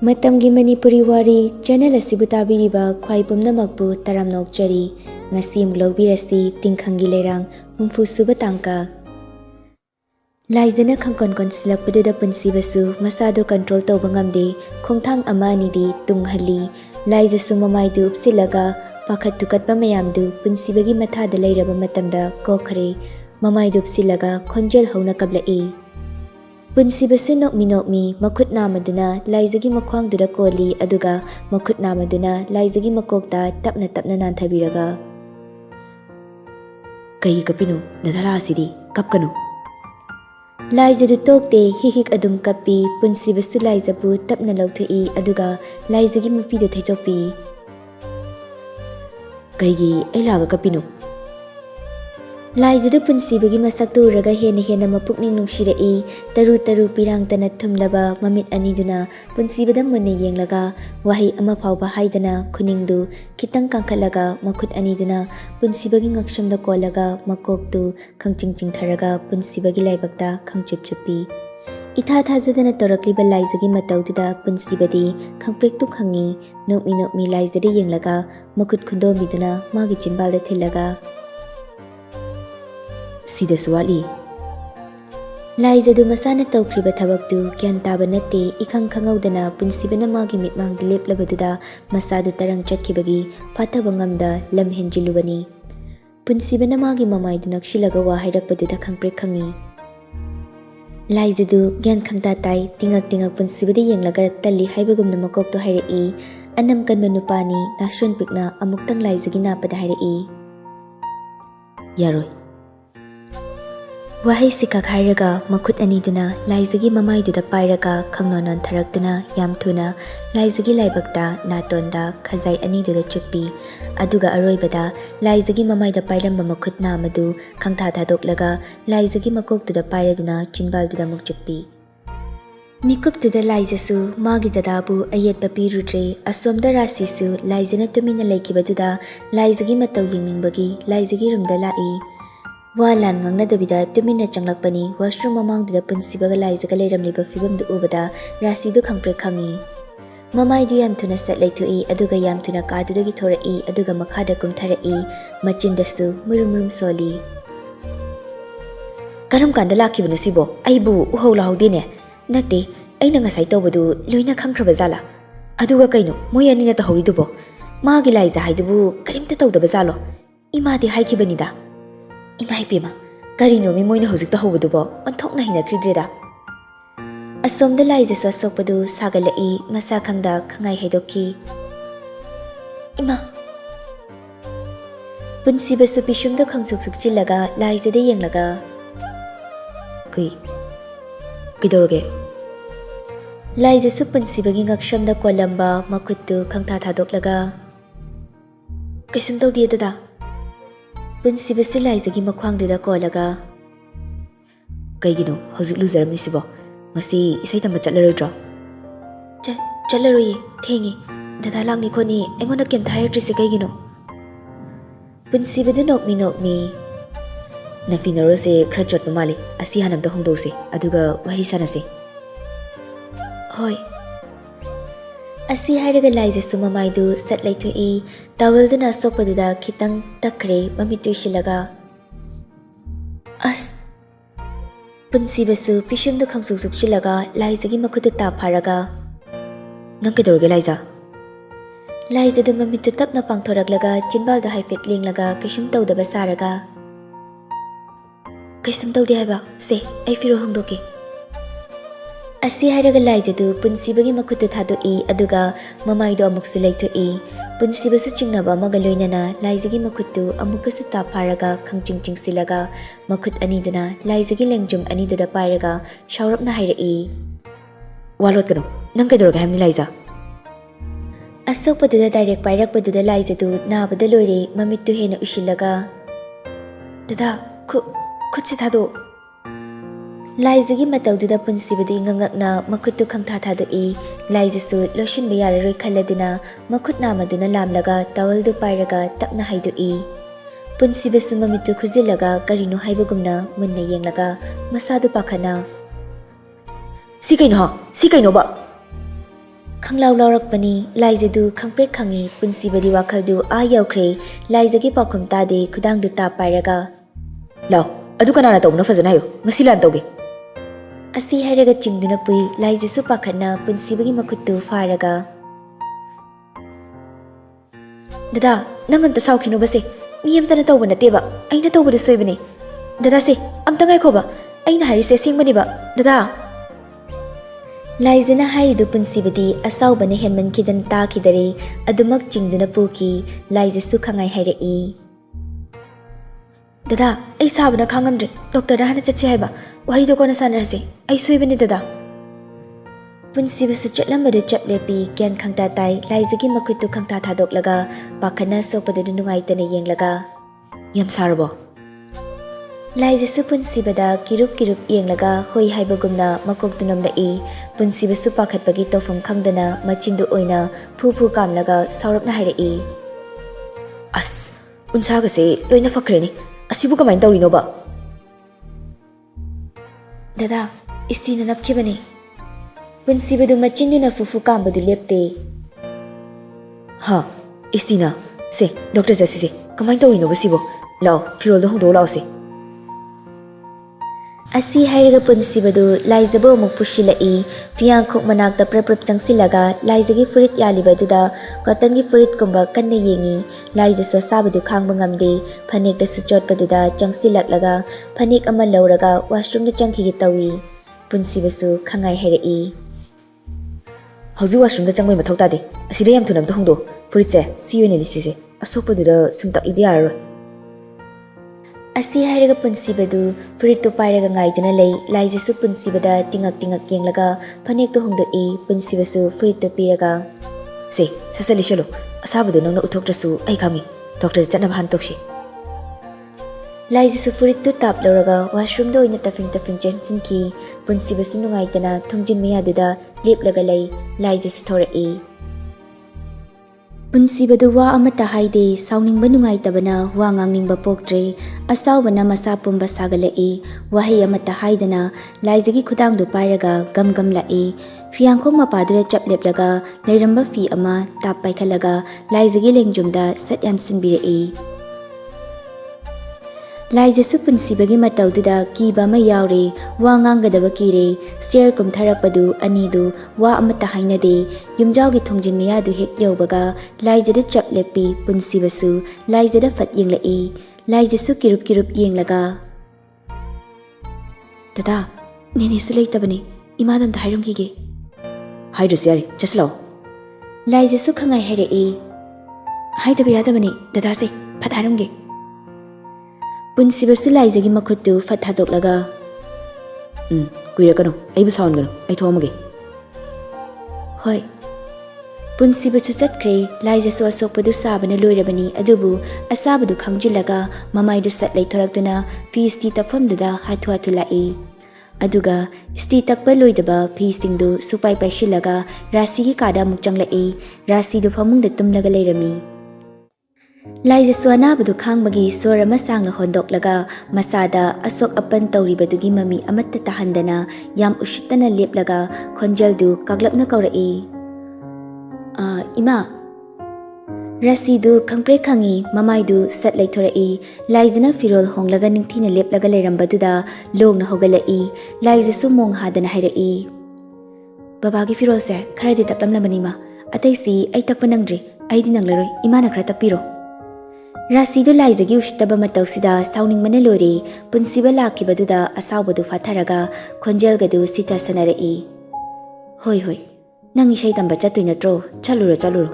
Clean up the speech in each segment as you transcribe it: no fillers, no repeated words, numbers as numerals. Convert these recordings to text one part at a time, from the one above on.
Matamgi Manipuri Wari channel asibu tabiriba khwai pumnamakbu taramnokchari ngasi mulogbirasi Tingkhanggi Leirang humfu suba tangka laizana khangkon konsilakpaduda punsibasu masado control tawba ngamde khongthang ama anidi tunghalli laizasu mamaidu upsilaga pakhat tukatpa mayamdu punsibagi mathada leiraba matamda kokhare mamaidu upsilaga khonjel hauna kablai Punsibasu nokmi makut namaduna laizagi makhwangduda koli aduga makut namaduna laizagi makokta tapna nanthabiraga kai kapinu nadara asidi kapkanu laizadu tokte hihik adum kapi punsibasu laizabu tapna lauthai aduga laizagi mapidu thaitopi kaigi ailaga kapinu Laizadu punsibagi masaktu raga hena mapukning nungshirei taru pirang tana thumlaba mamit aniduna punsibada munne yenglaga wahi ama phawba haidana khuningdu kitang kangkhalaga makhut aniduna punsibagi ngakshamda kolaga makoktu khangchingching tharaga punsibagi laibakta khangchupchupi itha thajadana torakliba laizagi matawduda punsibadi khangprektu khangi nokmi laizade yenglaga makhut khundomiduna magi chinbalda thilaga Sida suwali Laizadu masana tawkriba thabaktu kyan taba natte ikhang khangawdana punsibana magi mitmang leplabaduda masadu tarang chatkibagi phathaba ngamda lam henjilubani punsibana magi mamaidu nakshilaga wa hairakpaduda khangprek khangi Laizadu gyan khangta tai tingak punsibadi yenglaga talli haibagumna makokto hairei anam kanma nupani nasron pikna amuktang laizagi napada hairei Yaroi Wahai sikak hairaga makut aniduna laizagi mamaiduda pairaga khangnonon tharaktuna yamthuna laizagi laibakta natonda khazai aniduda chukpi aduga aroibada laizagi mamaida pairamba makut namadu khangtha thadoklaga laizagi makoktuda pairaduna chinbalduda mukchukpi Mikuptuda laizasu magi dadabu ayetpa pirudre asomda rasisu laizana tumina laikibaduda laizagi mataw yengningbagi laizagi rumda lai Walan ngangnadabida tumina changlakpani washroom mamangduda punsibaga laizaga leiramliba fibamdu ubada rasidu khangprek khangi mamaidu yamthuna satlaithoi aduga yamthuna kadudagi thorai aduga makhada kumtharai machindastu murum soli karam kanda lakibanu sibo aibu uhawla hawdine nate aina ngasai tawbadu loina khangkhra bazala aduga kaino moyani na tahoridubo magi laiza haidubu karimta tawdaba zalo imadi haikibanida Imai pima, karino mi moina hojik ta hobudubo onthokna hina kridreda Asomda laiza sosokpadu sagalai masa khangda khangai haidoki Ima Punsibasu pishumda khangsuk chillaga laizada yenglaga Kidoroge Laiza su punsibagi ngakshamda kolamba makuttu khangtha thadoklaga Kaisum tawdi dada Punsibasu laizagi makhwangduda kolaga Kaigino hojik luzaramni sibo ngasi isai tamba chatlaroidro Chatlaroye thengi dada langni khoni aingonda kem thairtrise kaigino Punsibadu nokmi Nafinarose khra chotpa mali asi hanamda hongdose aduga wari sanase Hoi Asi hairaga laizasu mamaidu satlaithoi tawalduna sokpaduda khitang takhre mamitu shilaga As Punsibasu pishumdu khangsuk shilaga laizagi makhutu ta pharaga Nangkedorge laiza Laizadu mamitu tapna pangthoraklaga chinbalda haifet lenglaga kaisum tawdaba saraga Kaisum tawdi haiba se ai firo hongdoke Asi hairaga laizadu punsibagi makhutu thadoi aduga mamaido amuksu laithoi punsibasu chingnaba amaga loinana laizagi makhutu amukasu ta pharaga khangchingching silaga makhut aniduna laizagi lengjum aniduda pairaga shaurapna hairei walot kano nang kaidorga hamni laiza asokpaduda direct pairakpaduda laizadu nabada loire mamittu hena ushilaga dada khutsi thado Laizagi matawduda punsibadu ingangakna makhutu khangtha thadoi laizasu loshin bayararoi khalladuna makhut namaduna lamlaga tawaldu pairaga tapna haidoi punsibasu mamitu khujilaga karino haibagumna munna yenglaga masadu pakhana Si kaino ba Khanglau laurakpani laizadu khangprek khangi punsibadi wakhaldu a yaukre laizagi pakhum tade khudangdu ta pairaga law adu kanana tawna fazana yo ngasi lan tawge asi haraga chingduna pui laijisu pakhatna punsibagi makhuttu faraga dada nanganta saukhinu base mi amtana tawba nateba aina tawbadu soibani dada se amta ngai khoba aina harise singbani ba dada Laizana haridu punsibadi asaubani henman kidan takidare adumak chingduna puki laijisu khangai hairei Dada ai sabana khangamdre doctor hana chatse haiba wari do kona sanarse ai soibani dada Punsibasu chatlambadu chaplepi gyan khangta tai laizagi makhutu khangta thadoklaga pakhana sopadu nungaitana yenglaga yam sarbo Laijisu punsibada kirup yenglaga hoi haibagumna makoktunam lai punsibasu pakhatpagi tofam khangdana machindu oina phu kamlaga saurapna hairei As unsaga se loina fakreni asibu kamain tawrino ba Dada istina napkhibani Punsibadu machinduna fufu kambadu lepte Ha istina se doctor jasi se kamain tawrino ba sibo law firol do hongdo law se Asi hairaga punsibadu laizabo amuk pushilai fiangkhok manakta prap changsilaga laizagi furit yalibaduda cottongi furit kumba kanna yengi laijaso sabadu khangba ngamde phanek da suchotpaduda changsilaklaga phanek ama lauraga washroom da changkhigi tawi punsibasu khangai hairei Hauji washroom da changbai mathau tade asida yam thunam da hongdo furit se sione lisise asopaduda sumtaklidi aro Asi hairaga punsibadu furito pairaga ngaiduna lei laijisu punsibada tingak yenglaga phanek to hongdoi punsibasu furito piraga se sasali shalo asabadu nangna uthoktrasu ai khangi doctor chatna bhan tokshi laijisu furito tap lauraga washroom do ina tafing jensin ki punsibasu nungaitana thongjin meyaduda leplaga lei laijisu thorai Punsibadu wa amata haide sauningba nungaitabana wa ngangningba poktre asaubana masa pumba sagalai wahai amata haidana laizagi khudangdu pairaga gam lai fiangkhong mapadura chapleplaga leiramba fi ama tap paikhalaga laizagi lengjumda satyan sinbirei Laijasu punsibagi mataududa kiba ma yaure wa ngangadaba kire stair kumtharakpadu anidu wa amata hainade yumjaugi thongjin meyadu hek yaubaga laijada chaplepi punsibasu laijada fat yenglai laijasu kirup yenglaga Dada nene su leitabani imadam da hairongige Haidus yari chaslao Laijasu khangai hairei Haidaba yadabani dada se phat hairongge Punsibasu laizagi makhuttu fathadoklaga kuirakano aibu saungano ai thomage Hoi Punsibasu chatkre laijasu asokpadu sabana loirabani adubu asabadu khangjilaga mamaidu sat leithoraktuna fi sti takfamduda hathu lai aduga sti takpa loidaba fi singdu supai paishilaga rasigi kada mukchanglai rasidu famungda tumlaga leirami Laijasu anabadu khangbagi sor ama sangla hondoklaga masada asok apan tawribadugi mami amatta tahandana yam ushitana leplaga khonjaldu kaglapna kaurai Ima Rasidu khangpre khangi mamaidu sat leithorai laijana firol honglaga ningthina leplaga leirambaduda longna hogalai laijasu mong hadana hairai Babagi firol se kharadi taklamlamani ma ataisi ai takpa nangdri aidi nanglaroi imana khara takpiro Rasidu laizagi ushtaba matausida sauning mana lori punsiba lakibaduda asaubadu fatharaga khonjelgadu sita sanarei Hoi nang isai tamba chatui natro chaluro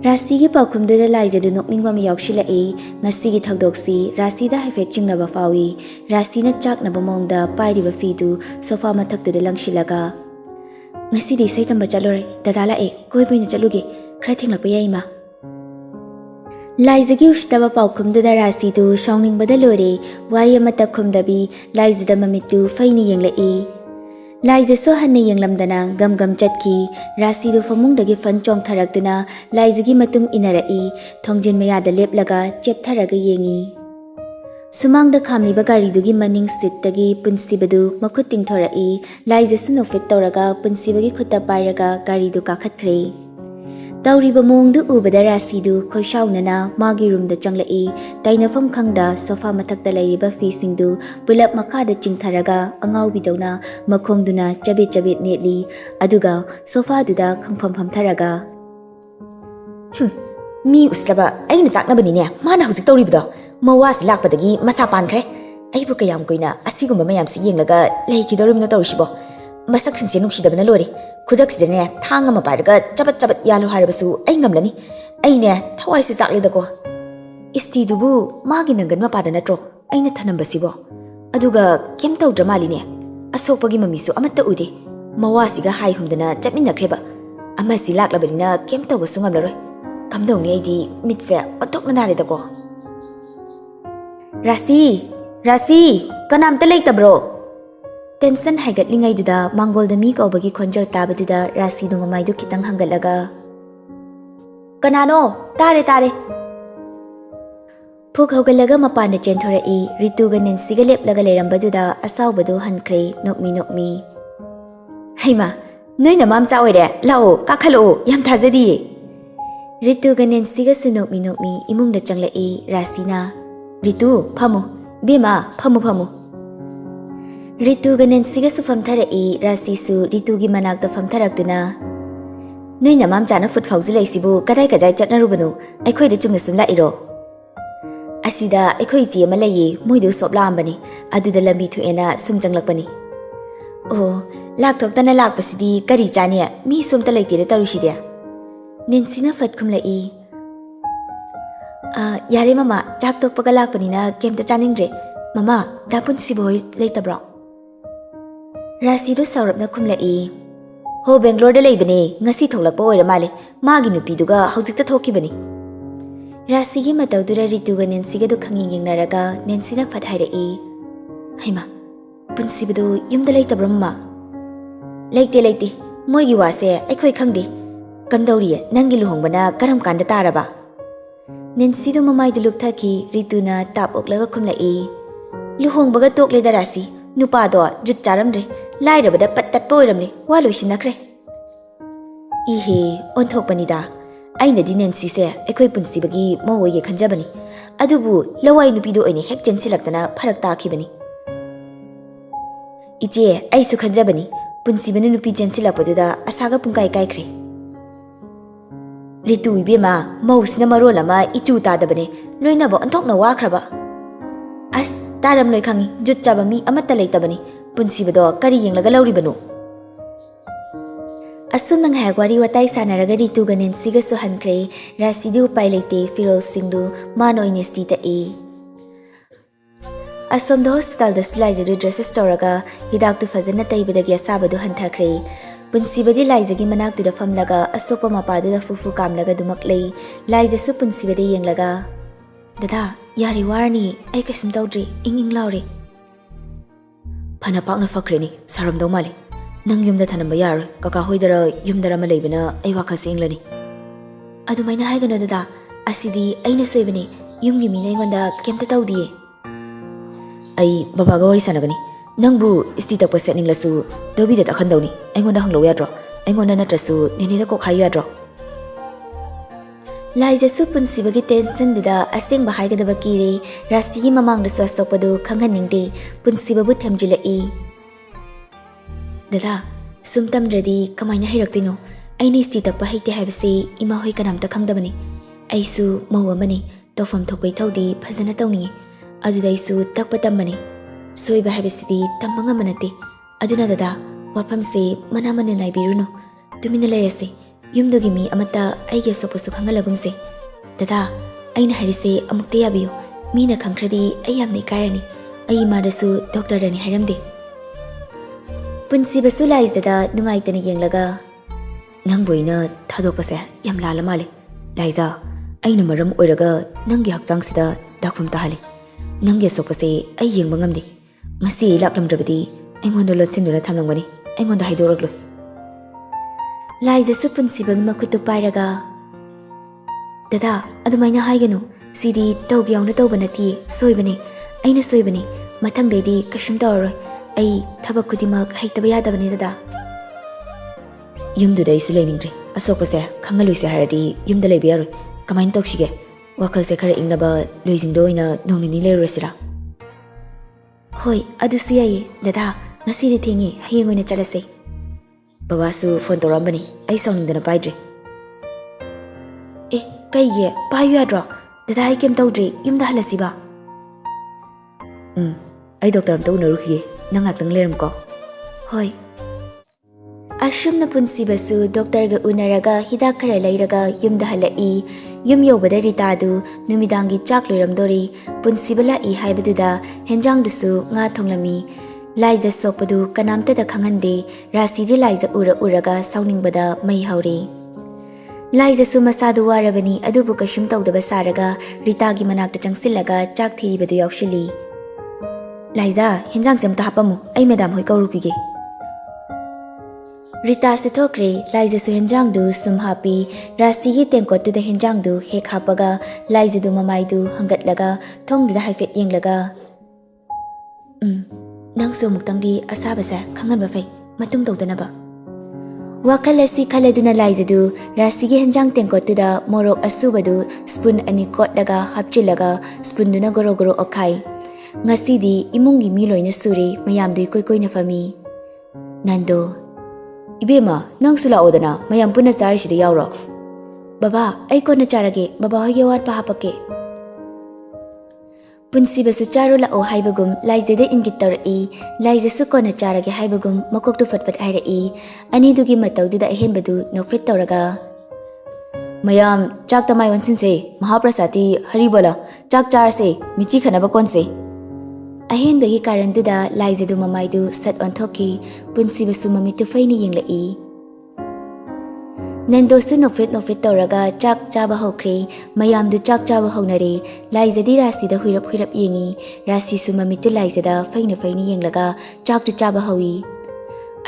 Rasigi pakhumduda laijadu nokningba mi yaukshilai ngasigi thagdoksi rasida haife chingnaba fawi rasina chaknaba mongda pairiba fidu sofa mathaktuda langshilaga Ngasidi isai tamba chalore dadala koiboina chaluge khara thinglakpa yaima Laizagi ushtaba paukhumduda rasidu shauningbada lore wai amata khumdabi laizida mamitu faini yenglai Laijasu hanna yenglamdana gam chatki rasidu famungdagi fanchong tharaktuna laizagi matung inarai thongjin meyada leplaga cheptharaga yengi Sumangda khamliba garidugi maning seatdagi punsibadu makhut tingthorai laijasu nofit tawraga punsibagi khutta pairaga garidu kakhatkre. Tauriba mongdu ubada rasidu khoishaunana magi roomda changlai tainafam khangda sofa mathakta lairiba fisingdu pulap makhada chingtharaga angaubidona makhongduna chabet netli aduga sofa duda khangpham phamtharaga mi uslaba aina chaknabanine mana hojik tauribdo mawas lakpadagi masa pankhre aibu kayam koina asigumba mayam si yenglaga leikidorumna tawrisibo masak singse nuksidabana lori khudak sidane thang ama parga chabat yalu harabasu ai ngamlani aine thawai se chaklidako isti dubu magi nangan mapada natro aina thanambasibo aduga kem tawdra maline asokpagi mamisu amatta ude mawasiga hai humdana chatminakreba ama si laklabarina kem tawbasu ngamlaroi kamdongni aidi mitse otokna naredako Rasi kanamta leitabro tension haigatlingai duda mangolda mi kaubagi khonjal tabaduda Rasi du mamaidu kitang hangalaga kanano tare phuk hogalaga mapana chenthorei rituga nensiga leplaga leirambaduda asawbadu hankre nokmi haima noina mamcha oire lao kakhalo yam thajadi rituga nensiga sunokmi imungda changlai Rasina Ritu phamu bema phamu Rituga nensiga su famtharai Rasisu Ritugi manakta famtharaktuna noina mamchana fut faujilai kadai chatnarubanu aikhoida chungna sumla iro asida aikhoi chi ama layi moidu soplambani aduda lambi thuena sumjanglakpani oh laktoktana lakpasidi kari chania mi sumta laitire taruside nensina fatkhumlai yare mama chak tokpaga lakpanina kemta chaningre mama dapun siboi leitabro Rasidu saurapna khumlai ho Bangalore da leibane ngasi tholakpa oira male magi nupiduga hojikta thokibani Rasigi matawdura Rituga Nensiga du khanging yengnaraga Nensina phat hairai haima punsibadu yumda leitabro mama leite moigi wase aikhoi khangdi kamdauri nangi luhongbana karam kanda taraba Nensi du mamai du lukthaki Rituna tap oklaga khumlai luhongbaga tokle darasi nupa do jut charamdre lairabada pattat poiramle waloisinakre ihe onthokpanida aina di Nensi se aikhoi punsibagi mowoye khanjabani adubu lawai nupidu oine hek chensilaktana pharak takhibani iche aisu khanjabani punsibani nupi chensilapaduda asaga pungkai kaikre Ritu ibema mausina marolama ichu tadabane loinabo anthokna wakraba as taram loi khangi jutchaba mi amatta leitabani punsibado kari yenglaga lauribanu asum nang hagwari watai sanaraga Rituga Nensiga su hankre Rasidu upai leite firol singdu mano inesti ta asum the hospital da sulaijedu dresses toraga hidak tu fazana taibadagi asabadu hanthakre punsibadi laijagi manaktu da famlaga asopa mapadu da fufu kamlaga dumaklei laijasu punsibadi yenglaga dada yari warni ai kasum tawdri ing lauri phana pakna fakreni saramdo mali nang yumda thanamba yar kaka hoidara yumdara ma leibana ai wakha senglani adumaina haigano dada asidi aina soibani yumgi mina ingonda kemta tawdi ai babaga wari sanagani nangbu isti takpa setninglasu dobida takhandawni aingonda hanglo yadro aingonda natrasu nenida kok hayu yadro laijasu punsibagi tension duda aseng bahaigadaba kire Rasigi mamangda swasokpadu khanghaningde punsibabu thamjilai dada sumtamdradi kamaina hairaktoino aini isti takpa haite haibase ima hoi kanamta khangdabani aisu mawamani tofam thokpai thawdi phajana tawningi aduda aisu takpa tammani soiba haibasidi tammanga manate aduna dada wafamse manamana naibiruno tumina lerase yumdogi mi amata aige soposu khangalagumse dada aina harise amukte yabiyo mina khangkradi ayamne kairani ai madasu doctor dani hairamde punsibasu laizada nungaitani yenglaga nangboina thadopase yam lala male laiza aina maram oiraga nangi hakchangsida dakfam tahali nangi sopase ai yengba ngamde ngasi laklamdrabadi aingonda lotsinura thamlangmani aingonda haidorakloi laijasu punsibagi makhutu pairaga dada adumaina haiganu sidi tawgyawna tawbanati soibane ꯑꯩꯅ ꯁꯣꯏꯕꯅꯤ ꯃꯊꯪꯗꯩꯗꯤ ꯀꯩꯁꯨꯝ ꯇꯧꯔꯔꯣꯏ ꯑꯩ ꯊꯕꯛ ꯈꯨꯗꯤꯡꯃꯛ ꯍꯩꯇꯕ ꯌꯥꯗꯕꯅꯤ ꯗꯗꯥ ꯌꯨꯝꯗꯨꯗ ꯑꯩꯁꯨ ꯂꯩꯅꯤꯡꯗ꯭ꯔꯦ ꯑꯁꯣꯛꯄꯁꯦ ꯈꯪꯍꯜꯂꯣꯏꯁꯦ ꯍꯥꯏꯔꯗꯤ ꯌꯨꯝꯗ ꯂꯩꯕ ꯌꯥꯔꯣꯏ ꯀꯃꯥꯏꯅ ꯇꯧꯁꯤꯒꯦ ꯋꯥꯈꯜꯁꯦ ꯈꯔ ꯏꯪꯅꯕ ꯂꯣꯏꯖꯤꯡꯗ ꯑꯣꯏꯅ ꯅꯣꯡ ꯅꯤꯅꯤ ꯂꯩꯔꯨꯔꯁꯤꯔꯥ ꯍꯣꯏ ꯑꯗꯨꯁꯨ ꯌꯥꯏꯌꯦ ꯗꯗꯥ ꯉꯁꯤꯗꯤ ꯊꯦꯡꯉꯦ ꯍꯌꯦꯡ ꯑꯣꯏꯅ ꯆꯠꯂꯁꯦ ꯕꯕꯥꯁꯨ ꯐꯣꯟ ꯇꯧꯔꯛꯑꯝꯕꯅꯤ ꯑꯩ ꯁꯥꯎꯅꯤꯡꯗꯅ ꯄꯥꯏꯗ꯭ꯔꯦ ꯑꯦ ꯀꯩꯒꯤ ꯄꯥꯏꯌꯨ ꯌꯥꯗ꯭ꯔꯣ ꯗꯗꯥ ꯑꯩ ꯀꯩꯝ ꯇꯧꯗ꯭ꯔꯤ ꯌꯨꯝꯗ ꯍꯜꯂꯁꯤꯕ ꯑꯩ ꯗꯣꯛꯇꯔ ꯑꯝꯇ ꯎꯅꯔꯨꯈꯤꯒꯦ ꯅꯪ ꯉꯥꯛꯇꯪ ꯂꯩꯔꯝꯀꯣ ꯍꯣꯏ ꯑꯁꯨꯝꯅ ꯄꯨꯟꯁꯤꯕꯁꯨ ꯗꯣꯛꯇꯔꯒ ꯎꯅꯔꯒ ꯍꯤꯗꯥꯛ ꯈꯔ ꯂꯩꯔꯒ ꯌꯨꯝꯗ ꯍꯜꯂꯛꯏ ꯌꯨꯝ ꯌꯧꯕꯗ ꯔꯤꯇꯥꯗꯨ ꯅꯨꯃꯤꯗꯥꯡꯒꯤ ꯆꯥꯛ ꯂꯣꯏꯔꯝꯗꯣꯔꯤ ꯄꯨꯟꯁꯤꯕ ꯂꯥꯛꯏ ꯍꯥꯏꯕꯗꯨꯗ ꯍꯦꯟꯖꯥꯡꯗꯨꯁꯨ ꯉꯥ ꯊꯣꯡꯂꯝꯃꯤ ꯂꯥꯏꯖ ꯁꯣꯛꯄꯗꯨ ꯀꯅꯥꯝꯇꯗ ꯈꯪꯍꯟꯗꯦ ꯔꯥꯁꯤꯗꯤ ꯂꯥꯏꯖ ꯎꯔꯒ ꯁꯥꯎꯅꯤꯡꯕꯗ ꯃꯩ ꯍꯧꯔꯦ ꯂꯥꯏꯖꯁꯨ ꯃꯁꯥꯗꯨ ꯋꯥꯔꯕꯅꯤ ꯑꯗꯨꯕꯨ ꯀꯩꯁꯨꯝ ꯇꯧꯗꯕ ꯁꯥꯔꯒ ꯔꯤꯇꯥꯒꯤ ꯃꯅꯥꯛꯇ ꯆꯪꯁꯤꯜꯂꯒ ꯆꯥꯛ ꯊꯤꯔꯤꯕꯗꯨ ꯌꯥꯎꯁꯤꯜꯂꯤ ꯂꯥꯏꯖꯥ ꯍꯦꯟꯖꯥꯡꯁꯦ ꯑꯝꯇ ꯍꯥꯞꯄꯝꯃꯨ ꯑꯩ ꯃꯦꯗꯥꯝ ꯍꯣꯏ ꯀꯧꯔꯨꯈꯤꯒꯦ ꯔꯤꯇꯥꯁꯨ ꯊꯣꯛꯈ꯭ꯔꯦ ꯂꯥꯏꯖꯁꯨ ꯍꯦꯟꯖꯥꯡꯗꯨ ꯁꯨꯝ ꯍꯥꯞꯄꯤ ꯔꯥꯁꯤꯒꯤ ꯇꯦꯡꯀꯣꯠꯇꯨꯗ ꯍꯦꯟꯖꯥꯡꯗꯨ ꯍꯦꯛ ꯍꯥꯞꯄꯒ ꯂꯥꯏꯖꯗꯨ ꯃꯃꯥꯏꯗꯨ ꯍꯪꯒꯠꯂꯒ ꯊꯣꯡꯗꯨꯗ ꯍꯥꯏꯐꯦꯠ ꯌꯦꯡꯂꯒ ꯅꯪꯁꯨ ꯑꯃꯨꯛꯇꯪꯗꯤ ꯑꯁꯥꯕꯁꯦ ꯈꯪꯍꯟꯕ ꯐꯩ ꯃꯇꯨꯡ ꯇꯧꯗꯅꯕ ꯋꯥꯈꯜ ꯑꯁꯤ ꯈꯜꯂꯗꯨꯅ ꯂꯥꯏꯖꯗꯨ ꯔꯥꯁꯤꯒꯤ ꯍꯦꯟꯖꯥꯡ ꯇꯦꯡꯀꯣꯠꯇꯨꯗ ꯃꯣꯔꯣꯛ ꯑꯁꯨꯕꯗꯨ ꯁ꯭ꯄꯨꯟ 2 ꯀꯣꯠꯂꯒ ꯍꯥꯞꯆꯤꯜꯂꯒ ꯁ꯭ꯄꯨꯟꯗꯨꯅ ꯒꯣꯔꯣ ꯒꯣꯔꯣ ꯑꯣꯠꯈꯥꯏ ꯉꯁꯤꯗꯤ ꯏꯃꯨꯡꯒꯤ ꯃꯤ ꯂꯣꯏꯅ ꯁꯨꯔꯦ ꯃꯌꯥꯝꯗꯨ ꯏꯀꯣꯏ ꯀꯣꯏꯅ ꯐꯝꯃꯤ ꯅꯟꯗꯣ 이베마 ꯅꯪꯁꯨ ꯂꯥꯛꯑꯣꯗꯅ ꯃꯌꯥꯝ ꯄꯨꯟꯅ ꯆꯥꯔꯤꯁꯤꯗ ꯌꯥꯎꯔꯣ ꯕꯕꯥ ꯑꯩ ꯀꯣꯟꯅ ꯆꯥꯔꯒꯦ ꯕꯕꯥ ꯍꯣꯏꯒꯤ ꯑꯋꯥꯠꯄ ꯍꯥꯞꯄꯛꯀꯦ ꯄꯨꯟꯁꯤꯕꯁꯨ ꯆꯥꯔꯣ ꯂꯥꯛꯑꯣ ꯍꯥꯏꯕꯒꯨꯝ ꯂꯥꯏꯖꯗ ꯏꯪꯒꯤꯠ ꯇꯧꯔꯛꯏ ꯂꯥꯏꯖꯁꯨ ꯀꯣꯟꯅ ꯆꯥꯔꯒꯦ ꯍꯥꯏꯕꯒꯨꯝ ꯃꯀꯣꯛꯇꯨ ꯐꯠꯐꯠ ꯍꯥꯏꯔꯛꯏ ꯑꯅꯤꯗꯨꯒꯤ ꯃꯇꯧꯗꯨꯗ ꯑꯍꯦꯟꯕꯗꯨ ꯅꯣꯛꯐꯦꯠ ꯇꯧꯔꯒ ꯃꯌꯥꯝ ꯆꯥꯛꯇ ꯃꯥꯏ ꯑꯣꯟꯁꯤꯟꯁꯦ ꯃꯍꯥꯄ꯭ꯔꯁꯥꯗꯤ ꯍꯔꯤꯕꯣꯂ ꯆꯥꯛ ꯆꯥꯔꯁꯦ ꯃꯤꯆꯤ ꯈꯟꯅꯕ ꯀꯣꯟꯁꯦ ꯑꯍꯦꯟꯕꯒꯤ ꯀꯥꯔꯟꯗꯨꯗ ꯂꯥꯏꯖꯗꯨ ꯃꯃꯥꯏꯗꯨ ꯁꯠ ꯑꯣꯟꯊꯣꯛꯈꯤ ꯄꯨꯟꯁꯤꯕꯁꯨ ꯃꯃꯤꯠꯇꯨ ꯐꯩꯅ ꯌꯦꯡꯂꯛꯏ ꯅꯟꯗꯣꯁꯨ ꯅꯣꯛꯐꯦꯠ ꯇꯧꯔꯒ ꯆꯥꯛ ꯆꯥꯕ ꯍꯧꯈ꯭ꯔꯦ ꯃꯌꯥꯝꯗꯨ ꯆꯥꯛ ꯆꯥꯕ ꯍꯧꯅꯔꯦ ꯂꯥꯏꯖꯗꯤ ꯔꯥꯁꯤꯗ huirap ꯌꯦꯡꯉꯤ ꯔꯥꯁꯤꯁꯨ ꯃꯃꯤꯠꯇꯨ ꯂꯥꯏꯖꯗ ꯐꯩꯅ ꯌꯦꯡꯂꯒ ꯆꯥꯛꯇꯨ ꯆꯥꯕ ꯍꯧꯏ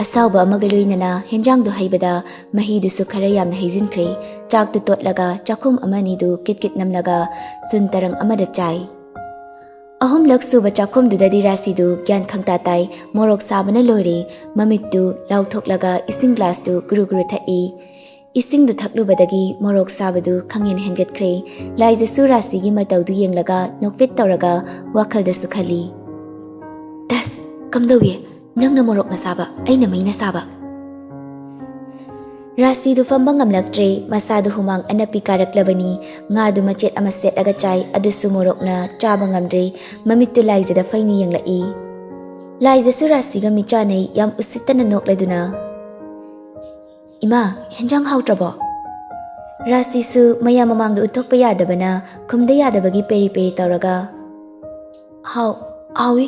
ꯑꯁꯥꯎꯕ ꯑꯃꯒ ꯂꯣꯏꯅꯅ ꯍꯦꯟꯖꯥꯡꯗꯨ ꯍꯩꯕꯗ ꯃꯍꯤꯗꯨꯁꯨ ꯈꯔ ꯌꯥꯝꯅ ꯍꯩꯖꯤꯟꯈ꯭ꯔꯦ ꯆꯥꯛꯇꯨ ꯇꯣꯠꯂꯒ ꯆꯥꯛꯈꯨꯝ ꯑꯃꯅꯤꯗꯨ ꯀꯤꯠ ꯅꯝꯂꯒ ꯁꯨꯟ ꯇꯔꯪ ꯑꯃꯗ ꯆꯥꯏ ꯑꯍꯨꯝꯂꯛ ꯁꯨꯕ ꯆꯥꯛꯈꯨꯝꯗꯨꯗꯗꯤ ꯔꯥꯁꯤꯗꯨ ꯒ꯭ꯌꯥꯟ ꯈꯪꯇꯥ ꯇꯥꯏ ꯃꯣꯔꯣꯛ ꯁꯥꯕꯅ ꯂꯣꯏꯔꯦ ꯃꯃꯤꯠꯇꯨ ꯂꯥꯎꯊꯣꯛꯂꯒ ꯏꯁꯤꯡ ꯒ꯭ꯂꯥꯁꯇꯨ ꯒꯨꯔꯨ ꯒꯨꯔꯨ ꯊꯛꯏ इसिंग दु थक्लुबदगी मोरोक साबदु खंगेन हेंगतख्रे लाइजसु रासिगी मतौदु येंगलगा नोकफिट तौरगा वाखलदसु खली दस कमदौये नंगना मोरोक न साबा अइना मैना साबा रासिदु फंबा ngamlaktre masadu humang anapi karaklavani ngadu machet ama setlaga chai adusu morokna chaba ngamdre mamittu laijada faini yenglai laijasु rasiga michanei yam usittana nokladuna इमा हेंजांग हाउट्रबो रासिसु मया ममांग उथोकपा यादबना खुमदा यादबगी पेरी पेरी तौरगा हाउ हाउई